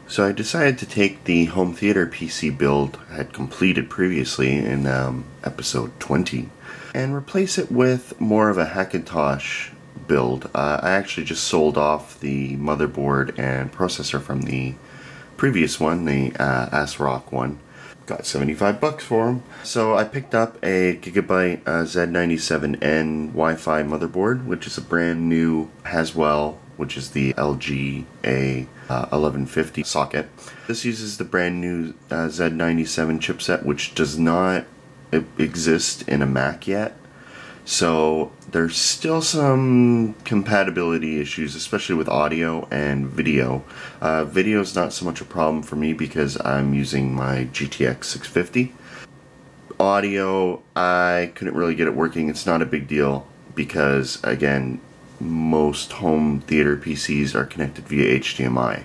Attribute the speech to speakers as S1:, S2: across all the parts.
S1: So I decided to take the home theater PC build I had completed previously in episode 20 and replace it with more of a Hackintosh build. I actually just sold off the motherboard and processor from the previous one, the ASRock one. Got 75 bucks for them. So I picked up a Gigabyte Z97N Wi-Fi motherboard, which is a brand new Haswell, which is the LG A1150 socket. This uses the brand new Z97 chipset, which does not exist in a Mac yet. So there's still some compatibility issues, especially with audio and video. Video is not so much a problem for me because I'm using my GTX 650. Audio, I couldn't really get it working. It's not a big deal because, again, most home theater PCs are connected via HDMI.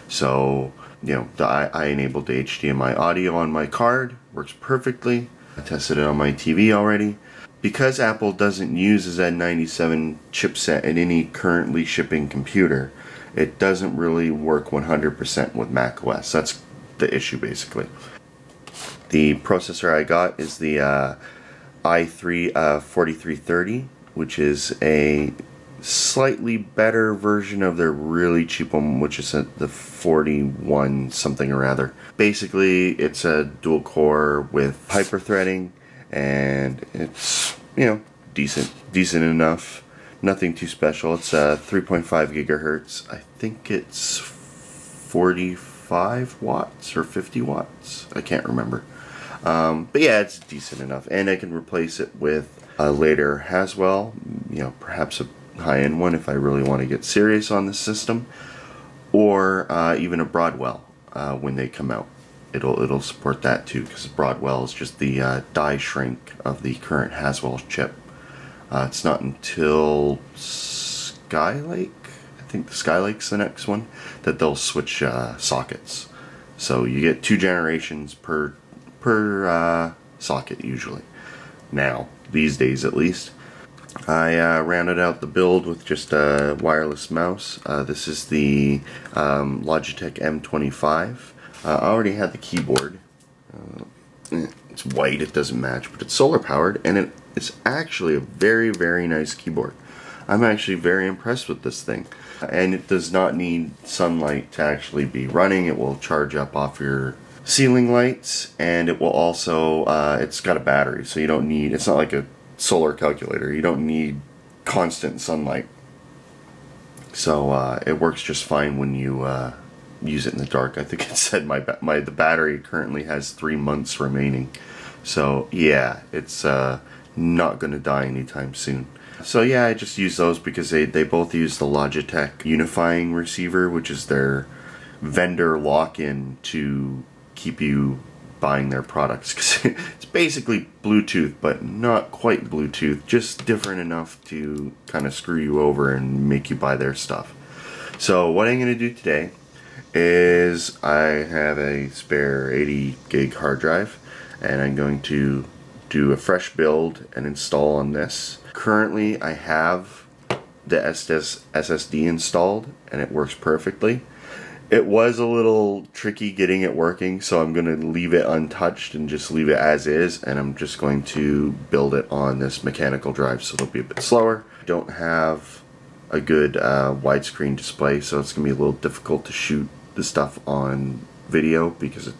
S1: So, you know, I enabled the HDMI audio on my card, works perfectly. I tested it on my TV already. Because Apple doesn't use a Z97 chipset in any currently shipping computer, it doesn't really work 100% with macOS. That's the issue, basically. The processor I got is the i3 4330, which is a slightly better version of their really cheap one, which is the 41 something or other. Basically, it's a dual core with hyper-threading, and it's, you know, decent enough. Nothing too special. It's 3.5 gigahertz. I think it's 45 watts or 50 watts. I can't remember. But yeah, it's decent enough, and I can replace it with a later Haswell, you know, perhaps a high-end one if I really want to get serious on the system, or even a Broadwell when they come out. It'll support that too, because Broadwell is just the die shrink of the current Haswell chip. It's not until Skylake, I think the Skylake's the next one, that they'll switch sockets. So you get 2 generations per socket usually. Now, these days at least. I rounded out the build with just a wireless mouse. This is the Logitech M25. I already had the keyboard. It's white, it doesn't match, but it's solar powered, and it's actually a very, very nice keyboard. I'm actually very impressed with this thing. And it does not need sunlight to actually be running. It will charge up off your ceiling lights, and it will also, it's got a battery, so you don't need, it's not like a solar calculator. You don't need constant sunlight. So it works just fine when you use it in the dark. I think it said the battery currently has 3 months remaining. So yeah, it's not going to die anytime soon. So yeah, I just use those because they both use the Logitech unifying receiver, which is their vendor lock-in to keep you buying their products, because it's basically Bluetooth, but not quite Bluetooth, just different enough to kind of screw you over and make you buy their stuff. So what I'm going to do today is I have a spare 80 gig hard drive, and I'm going to do a fresh build and install on this. Currently I have the SSD installed, and it works perfectly. It was a little tricky getting it working, so I'm going to leave it untouched and just leave it as is, and I'm just going to build it on this mechanical drive, so it'll be a bit slower. I don't have a good widescreen display, so it's going to be a little difficult to shoot the stuff on video because of,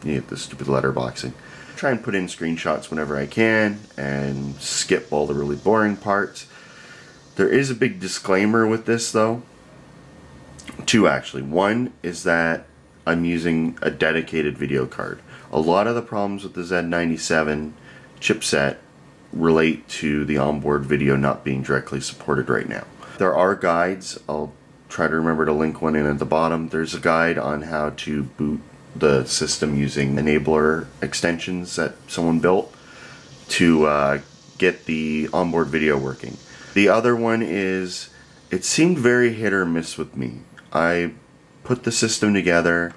S1: you know, the stupid letterboxing. Try and put in screenshots whenever I can and skip all the really boring parts. There is a big disclaimer with this though. 2 actually. One is that I'm using a dedicated video card. A lot of the problems with the Z97 chipset relate to the onboard video not being directly supported right now. There are guides. I'll try to remember to link one in at the bottom. There's a guide on how to boot the system using enabler extensions that someone built to get the onboard video working. The other one is, it seemed very hit or miss with me. I put the system together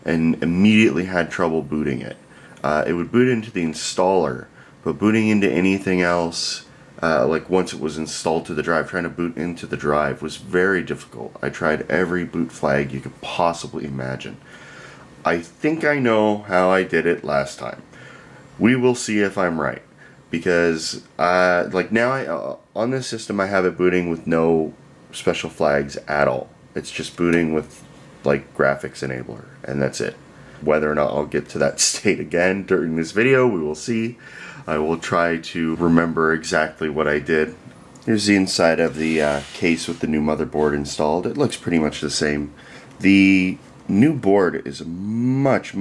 S1: and immediately had trouble booting it. It would boot into the installer, but booting into anything else, like once it was installed to the drive, trying to boot into the drive was very difficult. I tried every boot flag you could possibly imagine. I think I know how I did it last time. We will see if I'm right, because like now on this system I have it booting with no special flags at all. It's just booting with like graphics enabler, and that's it. Whether or not I'll get to that state again during this video, we will see. I will try to remember exactly what I did. Here's the inside of the case with the new motherboard installed. It looks pretty much the same. The new board is a much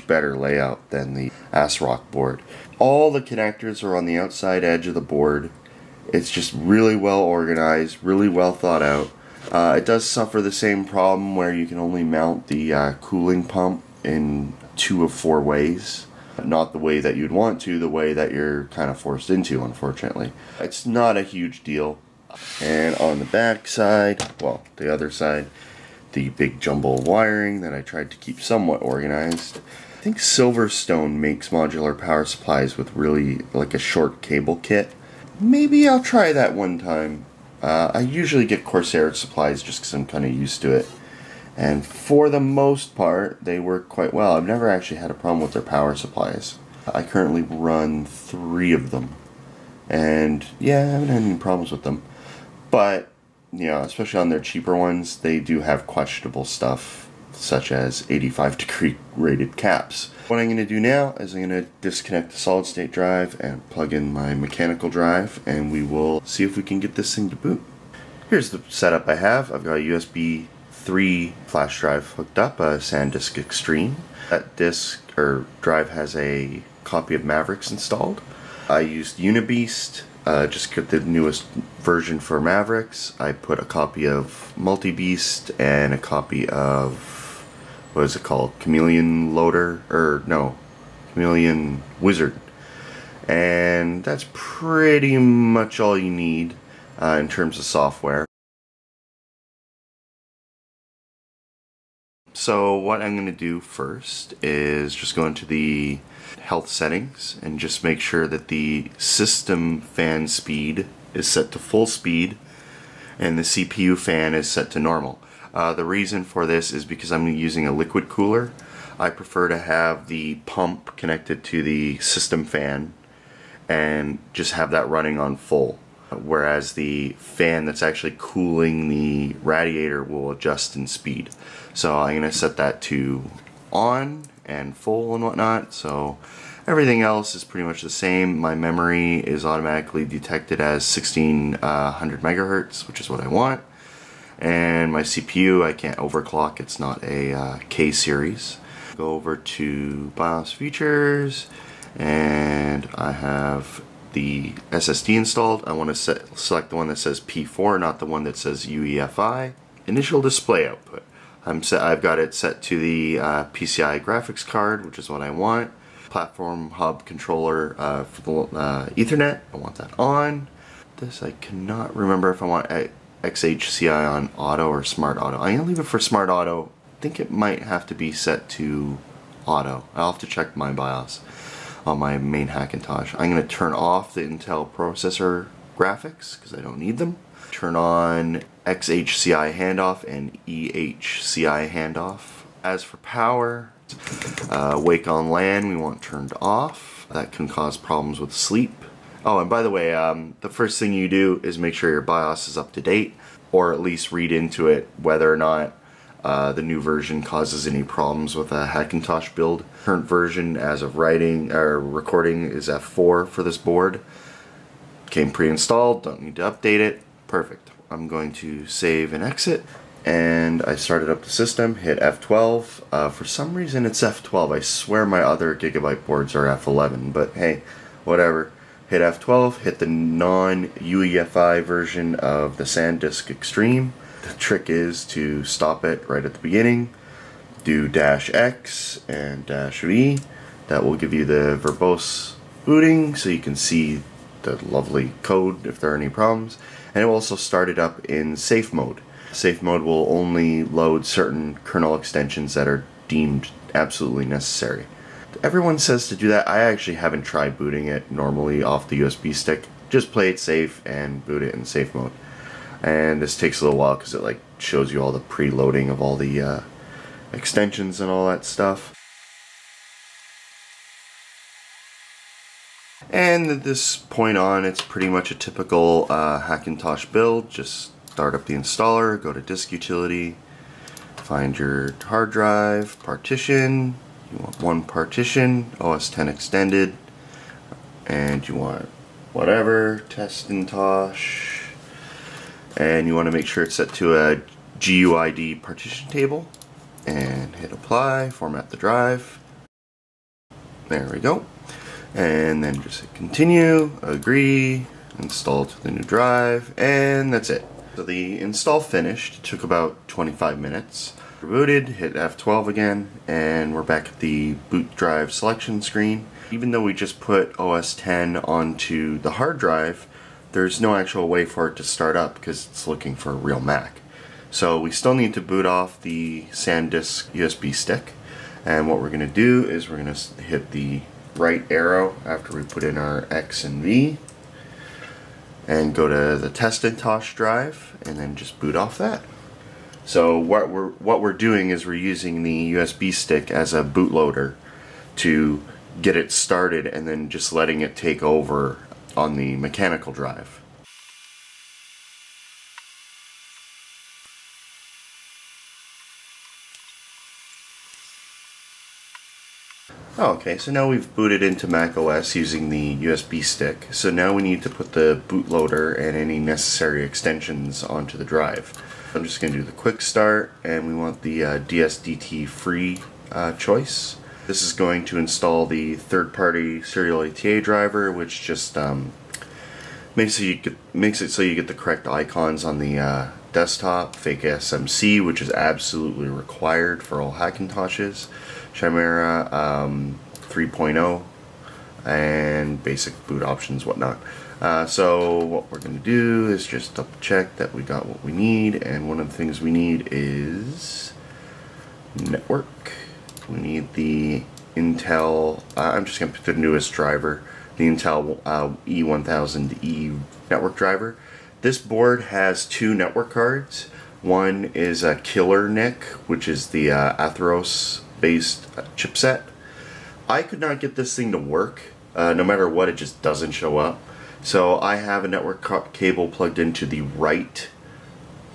S1: better layout than the ASRock board. All the connectors are on the outside edge of the board. It's just really well organized, really well thought out. It does suffer the same problem where you can only mount the cooling pump in 2 of 4 ways. Not the way that you'd want to, the way that you're kind of forced into, unfortunately. It's not a huge deal. And on the back side, well, the other side, the big jumble of wiring that I tried to keep somewhat organized. I think Silverstone makes modular power supplies with really like a short cable kit. Maybe I'll try that one time. I usually get Corsair supplies just because I'm kind of used to it. And for the most part, they work quite well. I've never actually had a problem with their power supplies. I currently run 3 of them. And yeah, I haven't had any problems with them. But you know, especially on their cheaper ones, they do have questionable stuff, such as 85-degree rated caps. What I'm going to do now is I'm going to disconnect the solid state drive and plug in my mechanical drive, and we will see if we can get this thing to boot. Here's the setup I have. I've got a USB 3 flash drive hooked up, a SanDisk Extreme. That disk or drive has a copy of Mavericks installed. I used Unibeast. Just get the newest version for Mavericks. I put a copy of Multibeast and a copy of, what is it called? Chameleon Loader? Or no, Chameleon Wizard. And that's pretty much all you need in terms of software. So what I'm going to do first is just go into the health settings and just make sure that the system fan speed is set to full speed and the CPU fan is set to normal. The reason for this is because I'm using a liquid cooler. I prefer to have the pump connected to the system fan and just have that running on full, whereas the fan that's actually cooling the radiator will adjust in speed. So I'm going to set that to on and full and whatnot, so everything else is pretty much the same. My memory is automatically detected as 1600 megahertz, which is what I want, and my CPU, I can't overclock, it's not a K series. Go over to BIOS features, and I have the SSD installed. I want to select the one that says P4, not the one that says UEFI. Initial display output. I've got it set to the PCI graphics card, which is what I want. Platform hub controller for the Ethernet. I want that on. This I cannot remember if I want XHCI on auto or smart auto. I'm gonna leave it for smart auto. I think it might have to be set to auto. I'll have to check my BIOS on my main Hackintosh. I'm going to turn off the Intel processor graphics because I don't need them. Turn on XHCI handoff and EHCI handoff. As for power, wake on LAN we want turned off. That can cause problems with sleep. Oh, and by the way, the first thing you do is make sure your BIOS is up to date, or at least read into it whether or not the new version causes any problems with a Hackintosh build. Current version as of writing or recording is F4 for this board. Came pre-installed, don't need to update it. Perfect. I'm going to save and exit, and I started up the system, hit F12. For some reason it's F12. I swear my other Gigabyte boards are F11, but hey, whatever. Hit F12, hit the non-UEFI version of the SanDisk Extreme. The trick is to stop it right at the beginning, do -X and -V. That will give you the verbose booting so you can see the lovely code if there are any problems, and it will also start it up in safe mode. Safe mode will only load certain kernel extensions that are deemed absolutely necessary. Everyone says to do that. I actually haven't tried booting it normally off the USB stick. just play it safe and boot it in safe mode. And this takes a little while because it like shows you all the preloading of all the extensions and all that stuff. And at this point on, it's pretty much a typical Hackintosh build. Just start up the installer, go to disk utility, find your hard drive, partition. You want one partition, OS 10 extended, and you want whatever, Hackintosh, and you want to make sure it's set to a GUID partition table, and hit apply, format the drive. There we go. And then just hit continue, agree, install to the new drive, and that's it. So the install finished. It took about 25 minutes. Rebooted, hit F12 again, and we're back at the boot drive selection screen. Even though we just put OS 10 onto the hard drive, there's no actual way for it to start up because it's looking for a real Mac. So we still need to boot off the SanDisk USB stick, and what we're going to do is we're going to hit the right arrow after we put in our X and V and go to the Hackintosh drive and then just boot off that. So what we're doing is we're using the USB stick as a bootloader to get it started and then just letting it take over on the mechanical drive. Okay, so now we've booted into macOS using the USB stick. So now we need to put the bootloader and any necessary extensions onto the drive. I'm just going to do the quick start, and we want the DSDT free choice. This is going to install the third-party serial ATA driver, which just makes it so you get the correct icons on the desktop. Fake SMC, which is absolutely required for all Hackintoshes. Chimera 3.0, and basic boot options, whatnot. So what we're going to do is just double check that we got what we need, and one of the things we need is network. We need the Intel, I'm just going to pick the newest driver, the Intel E1000E network driver. This board has two network cards. One is a killer NIC, which is the Atheros based chipset. I could not get this thing to work. No matter what, it just doesn't show up. So I have a network cable plugged into the right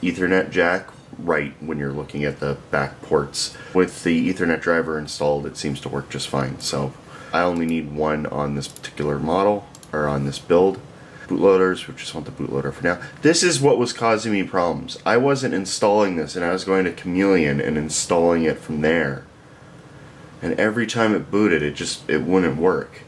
S1: Ethernet jack, right when you're looking at the back ports. With the Ethernet driver installed, it seems to work just fine. So I only need one on this particular model, or on this build. Bootloaders, we just want the bootloader for now. This is what was causing me problems. I wasn't installing this, and I was going to Chameleon and installing it from there. And every time it booted, it wouldn't work.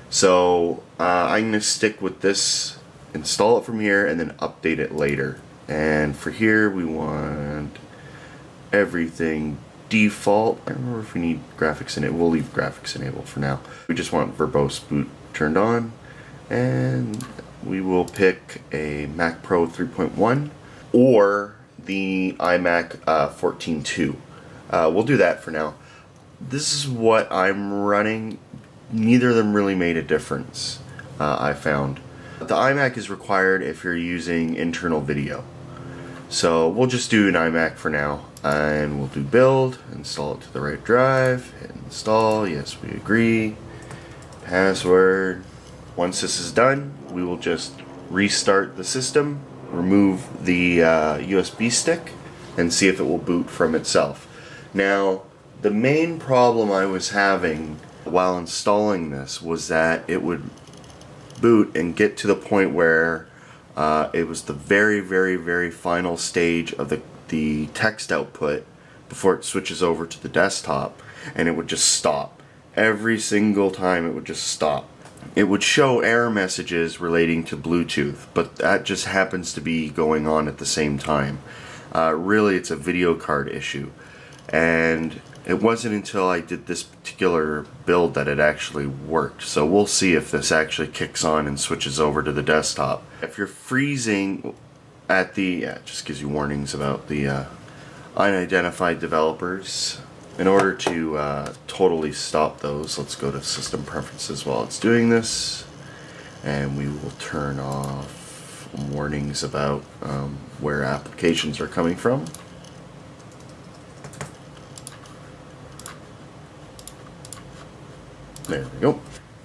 S1: So I'm going to stick with this, install it from here, and then update it later. And for here, we want everything default. I don't remember if we need graphics in it. We'll leave graphics enabled for now. We just want verbose boot turned on, and we will pick a Mac Pro 3.1 or the iMac 14.2. We'll do that for now. This is what I'm running. Neither of them really made a difference, I found. The iMac is required if you're using internal video. So we'll just do an iMac for now, and we'll do build, install it to the right drive, hit install, yes we agree, password. Once this is done, we will just restart the system, remove the USB stick, and see if it will boot from itself. Now, the main problem I was having while installing this was that it would boot and get to the point where it was the very final stage of the text output before it switches over to the desktop, and it would just stop. Every single time it would just stop. It would show error messages relating to Bluetooth, but that just happens to be going on at the same time. Really, it's a video card issue, and it wasn't until I did this particular build that it actually worked. So we'll see if this actually kicks on and switches over to the desktop. If you're freezing at the, it just gives you warnings about the unidentified developers. In order to totally stop those, let's go to System Preferences while it's doing this. and we will turn off warnings about where applications are coming from. There we go.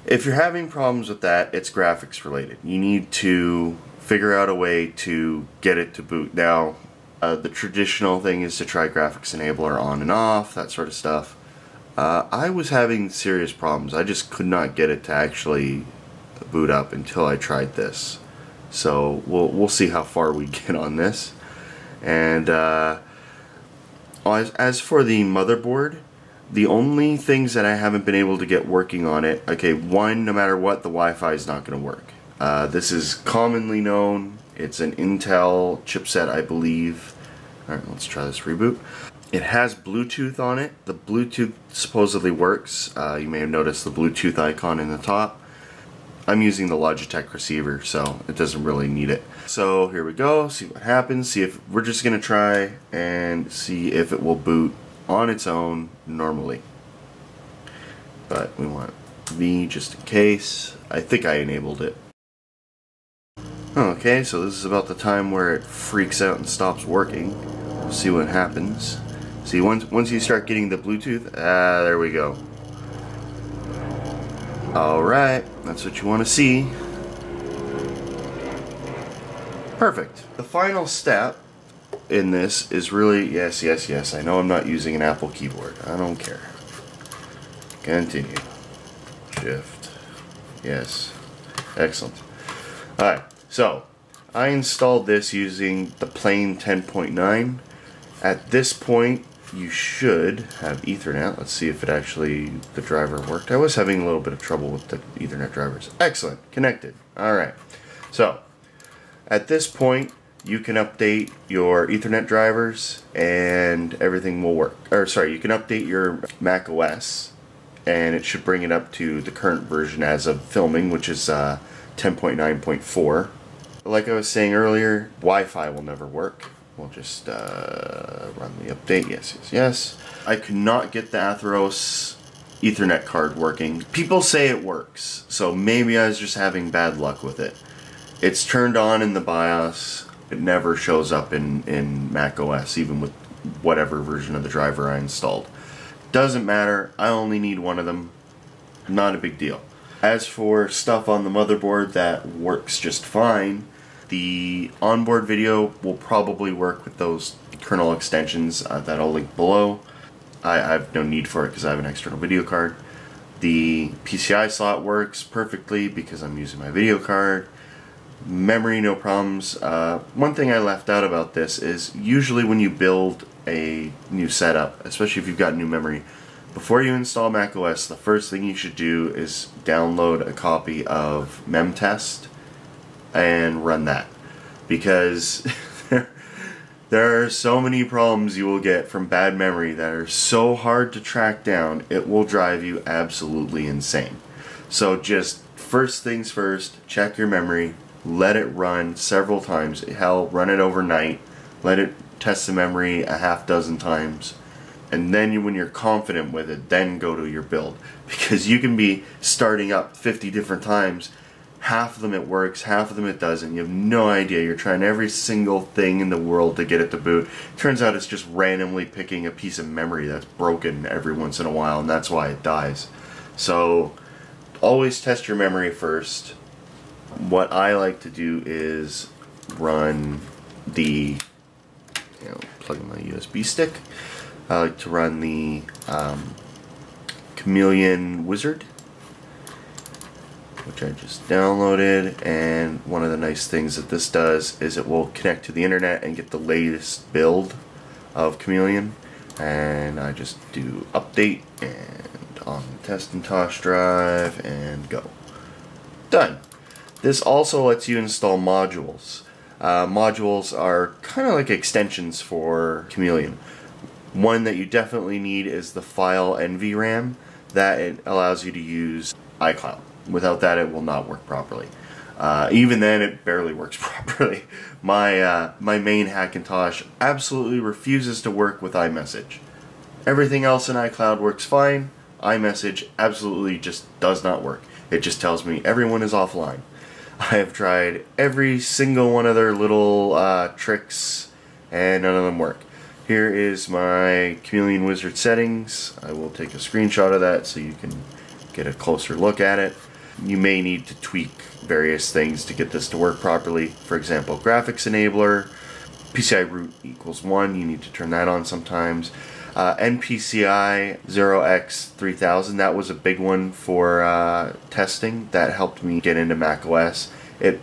S1: If you're having problems with that, it's graphics related. You need to figure out a way to get it to boot. Now, the traditional thing is to try graphics enabler on and off, that sort of stuff. I was having serious problems. I just could not get it to actually boot up until I tried this. So we'll see how far we get on this. And as for the motherboard, the only things that I haven't been able to get working on it, okay, one, no matter what, the Wi-Fi is not going to work. This is commonly known. It's an Intel chipset, I believe. Alright, let's try this reboot. It has Bluetooth on it. The Bluetooth supposedly works. You may have noticed the Bluetooth icon in the top. I'm using the Logitech receiver, so it doesn't really need it. So here we go, see what happens. See if we're just gonna try and see if it will boot on its own normally. But we want V just in case. I think I enabled it. Okay, so this is about the time where it freaks out and stops working. We'll see what happens. See, once you start getting the Bluetooth, there we go. Alright, that's what you want to see. Perfect. The final step in this is really, yes, I know I'm not using an Apple keyboard. I don't care. Continue. Shift. Yes. Excellent. Alright, so I installed this using the plain 10.9. At this point, you should have Ethernet. Let's see if it actually, the driver worked. I was having a little bit of trouble with the Ethernet drivers. Excellent. Connected. Alright. So, at this point, you can update your Ethernet drivers and everything will work. Or sorry, you can update your Mac OS and it should bring it up to the current version as of filming, which is 10.9.4. Like I was saying earlier, Wi-Fi will never work. We'll just run the update. Yes. I could not get the Atheros Ethernet card working. People say it works, so maybe I was just having bad luck with it. It's turned on in the BIOS. It never shows up in Mac OS, even with whatever version of the driver I installed. Doesn't matter. I only need one of them. Not a big deal. As for stuff on the motherboard that works just fine, the onboard video will probably work with those kernel extensions that I'll link below. I have no need for it because I have an external video card. The PCI slot works perfectly because I'm using my video card. Memory, no problems. One thing I left out about this is usually when you build a new setup, especially if you've got new memory, before you install macOS, the first thing you should do is download a copy of memtest and run that, because there are so many problems you will get from bad memory that are so hard to track down, it will drive you absolutely insane. So just first things first, check your memory, let it run several times. Hell, run it overnight, let it test the memory a half dozen times, and then when you're confident with it, then go to your build, because you can be starting up 50 different times. Half of them it works, half of them it doesn't. You have no idea. You're trying every single thing in the world to get it to boot. Turns out it's just randomly picking a piece of memory that's broken every once in a while, and that's why it dies. So always test your memory first. What I like to do is run the, plug in my USB stick. I like to run the Chameleon Wizard, which I just downloaded, and one of the nice things that this does is it will connect to the internet and get the latest build of Chameleon. And I just do update and on the Hackintosh drive and go. Done. This also lets you install modules. Modules are kind of like extensions for Chameleon. One that you definitely need is the file NVRAM. That it allows you to use iCloud. Without that, it will not work properly. Even then, it barely works properly. My main Hackintosh absolutely refuses to work with iMessage. Everything else in iCloud works fine. iMessage absolutely just does not work. It just tells me everyone is offline. I have tried every single one of their little tricks, and none of them work. Here is my Chameleon Wizard settings. I will take a screenshot of that so you can get a closer look at it. You may need to tweak various things to get this to work properly. For example, graphics enabler, PCI root equals 1, you need to turn that on sometimes. NPCI 0x3000, that was a big one for testing. That helped me get into macOS. It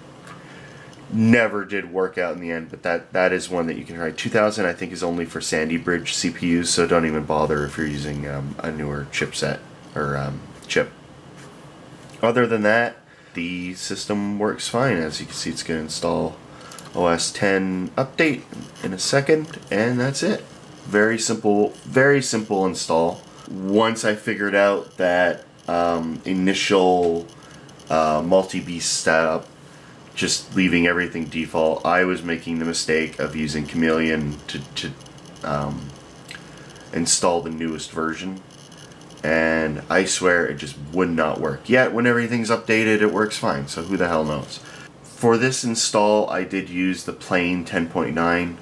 S1: never did work out in the end, but that is one that you can try. 2000 I think is only for Sandy Bridge CPUs, so don't even bother if you're using a newer chipset or chip. Other than that, the system works fine. As you can see, it's going to install OS 10 update in a second, and that's it. Very simple install. Once I figured out that initial multi-beast setup, just leaving everything default, I was making the mistake of using Chameleon to install the newest version, and I swear it just would not work. Yet when everything's updated, it works fine, so who the hell knows. For this install, I did use the plain 10.9.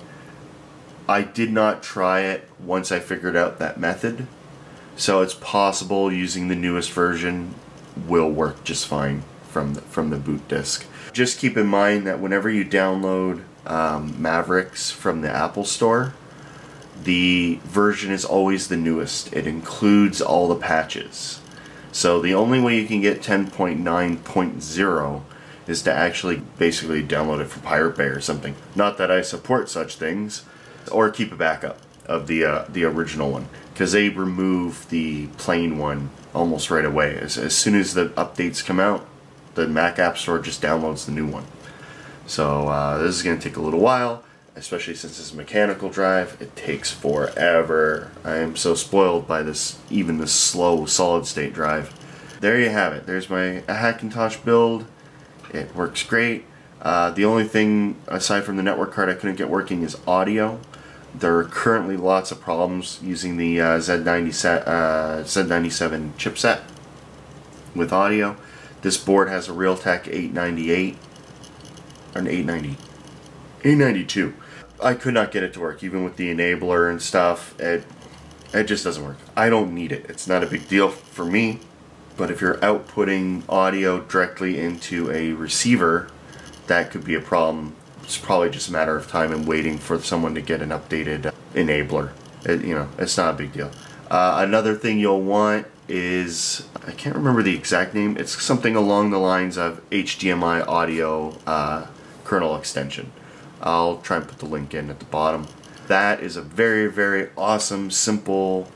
S1: I did not try it once I figured out that method, so it's possible using the newest version will work just fine from the boot disk. Just keep in mind that whenever you download Mavericks from the Apple Store, the version is always the newest. It includes all the patches. So the only way you can get 10.9.0 is to actually basically download it from Pirate Bay or something. Not that I support such things. Or keep a backup of the original one, because they remove the plain one almost right away. As soon as the updates come out, the Mac App Store just downloads the new one. So this is going to take a little while, especially since it's a mechanical drive. It takes forever. I am so spoiled by this, even this slow solid state drive. There you have it. There's my Hackintosh build. It works great. The only thing aside from the network card I couldn't get working is audio. There are currently lots of problems using the Z97 chipset with audio. This board has a Realtek 898 or an 892. I could not get it to work, even with the enabler and stuff. It just doesn't work. I don't need it. It's not a big deal for me. But if you're outputting audio directly into a receiver, that could be a problem. It's probably just a matter of time and waiting for someone to get an updated enabler. It's not a big deal. Another thing you'll want is, I can't remember the exact name, it's something along the lines of HDMI audio kernel extension. I'll try and put the link in at the bottom. That is a very, very awesome, simple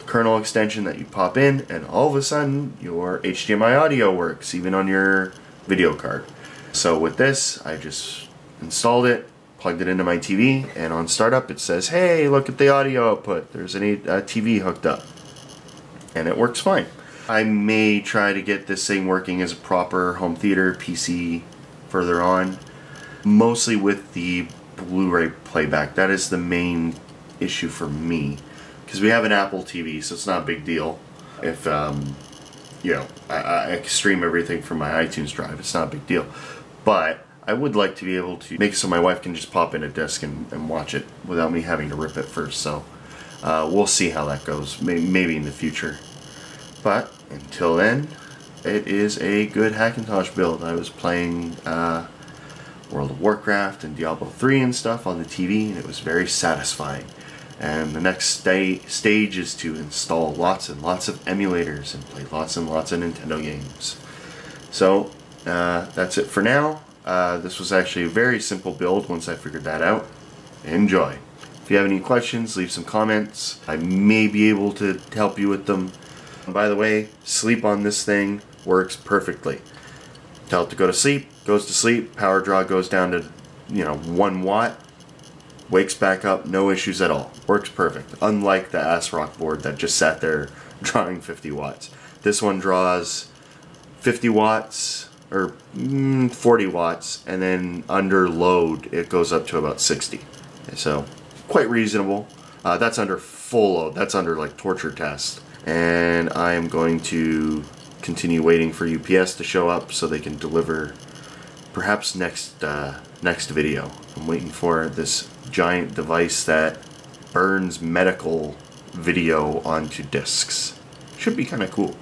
S1: kernel extension that you pop in, and all of a sudden your HDMI audio works, even on your video card. So with this, I just installed it, plugged it into my TV, and on startup it says, hey, look at the audio output. There's a TV hooked up. And it works fine. I may try to get this thing working as a proper home theater PC further on, mostly with the Blu-ray playback. That is the main issue for me, because we have an Apple TV, so it's not a big deal. If I stream everything from my iTunes drive, it's not a big deal. But I would like to be able to make it so my wife can just pop in a disc and watch it without me having to rip it first. So we'll see how that goes, maybe in the future. But until then, it is a good Hackintosh build. I was playing World of Warcraft and Diablo 3 and stuff on the TV, and it was very satisfying. And the next stage is to install lots and lots of emulators and play lots and lots of Nintendo games. So that's it for now. This was actually a very simple build once I figured that out. Enjoy. If you have any questions, leave some comments. I may be able to help you with them. And by the way, sleep on this thing works perfectly. Tell it to go to sleep, goes to sleep, power draw goes down to 1 watt, wakes back up, no issues at all. Works perfect. Unlike the ASRock board that just sat there drawing 50 watts. This one draws 50 watts or 40 watts, and then under load it goes up to about 60. So quite reasonable. That's under full load. That's under like torture test. And I am going to continue waiting for UPS to show up so they can deliver perhaps next video. I'm waiting for this giant device that burns medical video onto discs. Should be kind of cool.